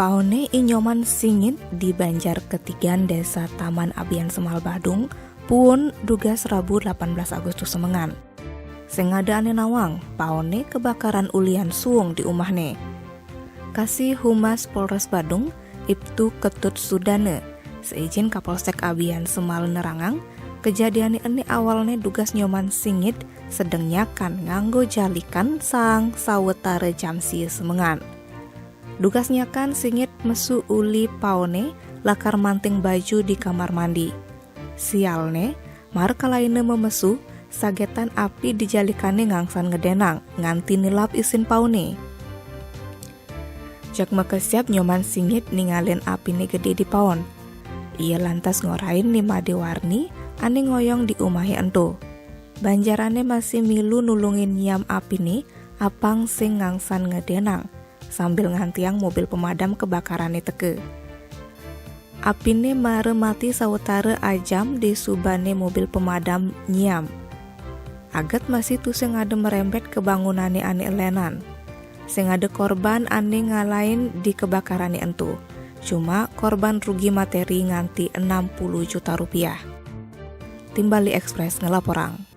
Paone inyoman singit di Banjar Ketigan Desa Taman Abian Semal Badung pun dugas Rabu 18 Agustus semengan. Sing ngadaane nawang paone kebakaran ulian suung di umahne. Kasih Humas Polres Badung Ibtu Ketut Sudane seizin Kapolsek Abian Semal nerangang kejadian ini awalnya dugas nyoman singit sedengnya kan nganggo jalikan sang sawetara jam sieu semengan. Dugasnya kan singit mesu uli paone lakar manting baju di kamar mandi. Sialne, mar kalaina memesu sagetan api dijalikane ngangsan ngedenang nganti nilap isin paone. Jak makesiap nyoman singit ningalin apine gede di paon. Ia lantas ngorain ni made warni ane ngoyong di umahi ento. Banjarane masih milu nulungin nyam apine apang sing ngangsan ngedenang sambil ngantiang mobil pemadam kebakarannya teke. Apine mare mati sawetara ajam di subane mobil pemadam nyiam. Agat masih tuh sing ada merembet ke bangunane ane elenan. Sing ada korban ane ngalain di kebakarannya entu. Cuma korban rugi materi nganti 60 juta rupiah. Tim Bali Express ngelaporang.